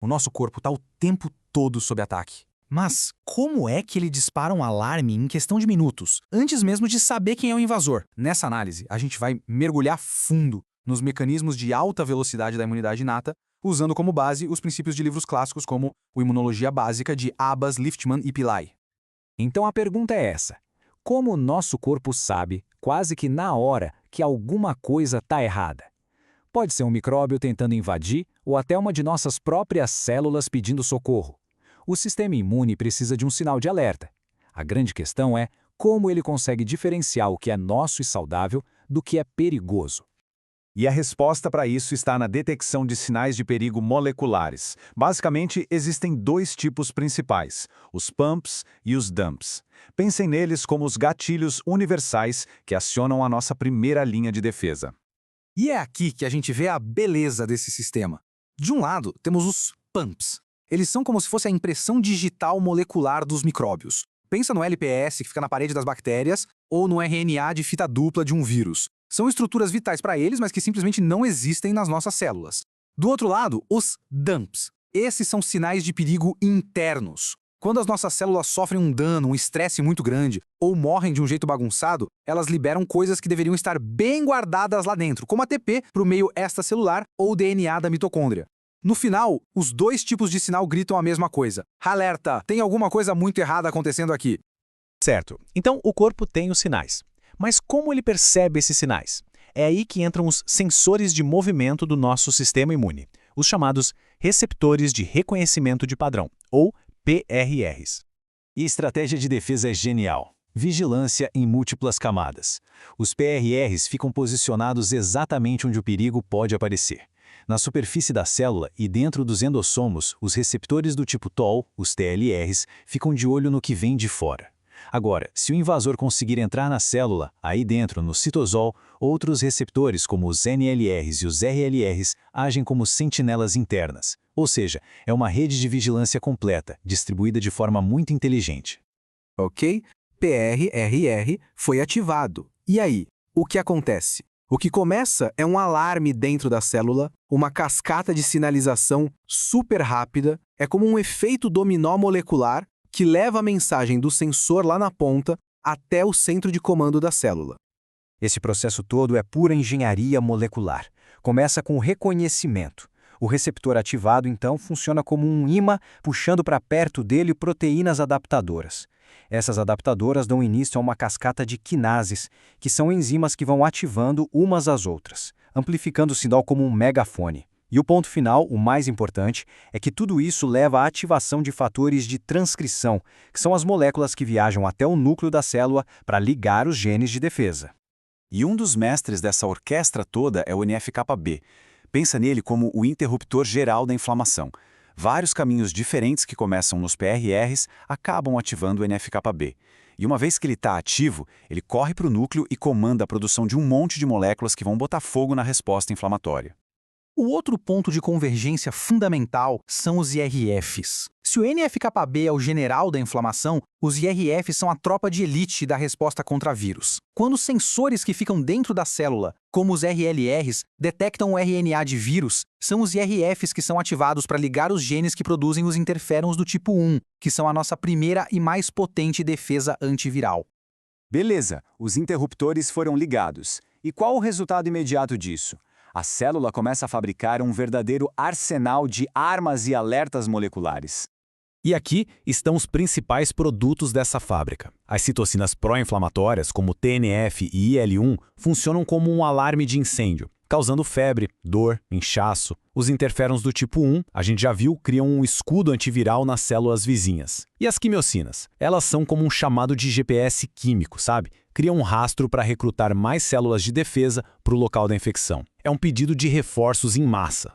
O nosso corpo está o tempo todo sob ataque. Mas como é que ele dispara um alarme em questão de minutos, antes mesmo de saber quem é o invasor? Nessa análise, a gente vai mergulhar fundo nos mecanismos de alta velocidade da imunidade inata, usando como base os princípios de livros clássicos como o Imunologia Básica de Abbas, Liftman e Pillai. Então a pergunta é essa: como o nosso corpo sabe, quase que na hora, que alguma coisa está errada? Pode ser um micróbio tentando invadir ou até uma de nossas próprias células pedindo socorro. O sistema imune precisa de um sinal de alerta. A grande questão é como ele consegue diferenciar o que é nosso e saudável do que é perigoso. E a resposta para isso está na detecção de sinais de perigo moleculares. Basicamente, existem dois tipos principais, os pumps e os dumps. Pensem neles como os gatilhos universais que acionam a nossa primeira linha de defesa. E é aqui que a gente vê a beleza desse sistema. De um lado, temos os pumps. Eles são como se fosse a impressão digital molecular dos micróbios. Pensa no LPS que fica na parede das bactérias ou no RNA de fita dupla de um vírus. São estruturas vitais para eles, mas que simplesmente não existem nas nossas células. Do outro lado, os dumps. Esses são sinais de perigo internos. Quando as nossas células sofrem um dano, um estresse muito grande, ou morrem de um jeito bagunçado, elas liberam coisas que deveriam estar bem guardadas lá dentro, como ATP para o meio extracelular ou DNA da mitocôndria. No final, os dois tipos de sinal gritam a mesma coisa. Alerta! Tem alguma coisa muito errada acontecendo aqui. Certo. Então, o corpo tem os sinais. Mas como ele percebe esses sinais? É aí que entram os sensores de movimento do nosso sistema imune, os chamados receptores de reconhecimento de padrão, ou PRRs. E estratégia de defesa é genial. Vigilância em múltiplas camadas. Os PRRs ficam posicionados exatamente onde o perigo pode aparecer. Na superfície da célula e dentro dos endossomos, os receptores do tipo TOL, os TLRs, ficam de olho no que vem de fora. Agora, se o invasor conseguir entrar na célula, aí dentro, no citosol, outros receptores, como os NLRs e os RLRs, agem como sentinelas internas. Ou seja, é uma rede de vigilância completa, distribuída de forma muito inteligente. Ok? PRRR foi ativado. E aí, o que acontece? O que começa é um alarme dentro da célula, uma cascata de sinalização super rápida, é como um efeito dominó molecular que leva a mensagem do sensor lá na ponta até o centro de comando da célula. Esse processo todo é pura engenharia molecular. Começa com o reconhecimento. O receptor ativado, então, funciona como um ímã puxando para perto dele proteínas adaptadoras. Essas adaptadoras dão início a uma cascata de quinases, que são enzimas que vão ativando umas às outras, amplificando o sinal como um megafone. E o ponto final, o mais importante, é que tudo isso leva à ativação de fatores de transcrição, que são as moléculas que viajam até o núcleo da célula para ligar os genes de defesa. E um dos mestres dessa orquestra toda é o NF-κB. Pensa nele como o interruptor geral da inflamação. Vários caminhos diferentes que começam nos PRRs acabam ativando o NF-κB. E uma vez que ele está ativo, ele corre para o núcleo e comanda a produção de um monte de moléculas que vão botar fogo na resposta inflamatória. O outro ponto de convergência fundamental são os IRFs. Se o NF-κB é o general da inflamação, os IRFs são a tropa de elite da resposta contra vírus. Quando os sensores que ficam dentro da célula, como os RLRs, detectam o RNA de vírus, são os IRFs que são ativados para ligar os genes que produzem os interferons do tipo 1, que são a nossa primeira e mais potente defesa antiviral. Beleza, os interruptores foram ligados. E qual o resultado imediato disso? A célula começa a fabricar um verdadeiro arsenal de armas e alertas moleculares. E aqui estão os principais produtos dessa fábrica. As citocinas pró-inflamatórias, como TNF e IL-1, funcionam como um alarme de incêndio, causando febre, dor, inchaço. Os interferons do tipo 1, a gente já viu, criam um escudo antiviral nas células vizinhas. E as quimiocinas? Elas são como um chamado de GPS químico, sabe? Criam um rastro para recrutar mais células de defesa para o local da infecção. É um pedido de reforços em massa.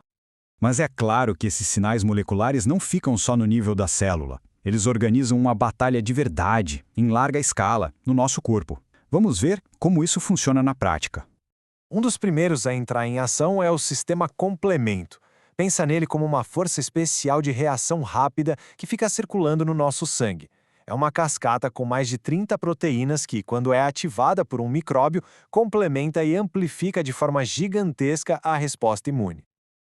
Mas é claro que esses sinais moleculares não ficam só no nível da célula. Eles organizam uma batalha de verdade, em larga escala, no nosso corpo. Vamos ver como isso funciona na prática. Um dos primeiros a entrar em ação é o sistema complemento. Pensa nele como uma força especial de reação rápida que fica circulando no nosso sangue. É uma cascata com mais de 30 proteínas que, quando é ativada por um micróbio, complementa e amplifica de forma gigantesca a resposta imune.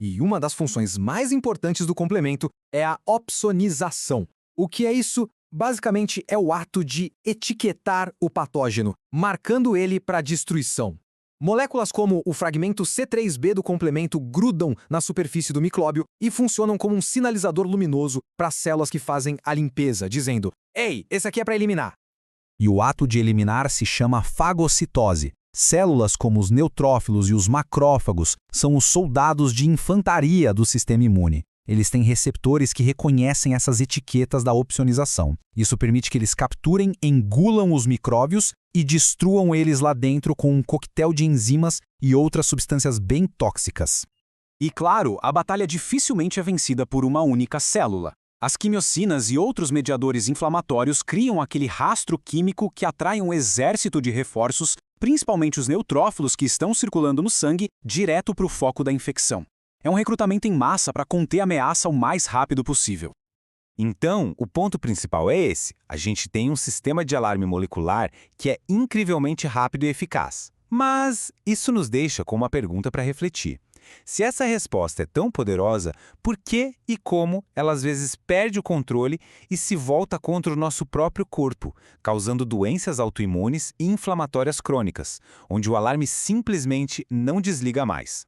E uma das funções mais importantes do complemento é a opsonização. O que é isso? Basicamente é o ato de etiquetar o patógeno, marcando ele para destruição. Moléculas como o fragmento C3b do complemento grudam na superfície do micróbio e funcionam como um sinalizador luminoso para as células que fazem a limpeza, dizendo: "Ei, esse aqui é para eliminar." E o ato de eliminar se chama fagocitose. Células como os neutrófilos e os macrófagos são os soldados de infantaria do sistema imune. Eles têm receptores que reconhecem essas etiquetas da opsonização. Isso permite que eles capturem, engulam os micróbios e destruam eles lá dentro com um coquetel de enzimas e outras substâncias bem tóxicas. E claro, a batalha dificilmente é vencida por uma única célula. As quimiocinas e outros mediadores inflamatórios criam aquele rastro químico que atrai um exército de reforços, principalmente os neutrófilos que estão circulando no sangue, direto para o foco da infecção. É um recrutamento em massa para conter a ameaça o mais rápido possível. Então, o ponto principal é esse. A gente tem um sistema de alarme molecular que é incrivelmente rápido e eficaz. Mas isso nos deixa com uma pergunta para refletir. Se essa resposta é tão poderosa, por que e como ela às vezes perde o controle e se volta contra o nosso próprio corpo, causando doenças autoimunes e inflamatórias crônicas, onde o alarme simplesmente não desliga mais?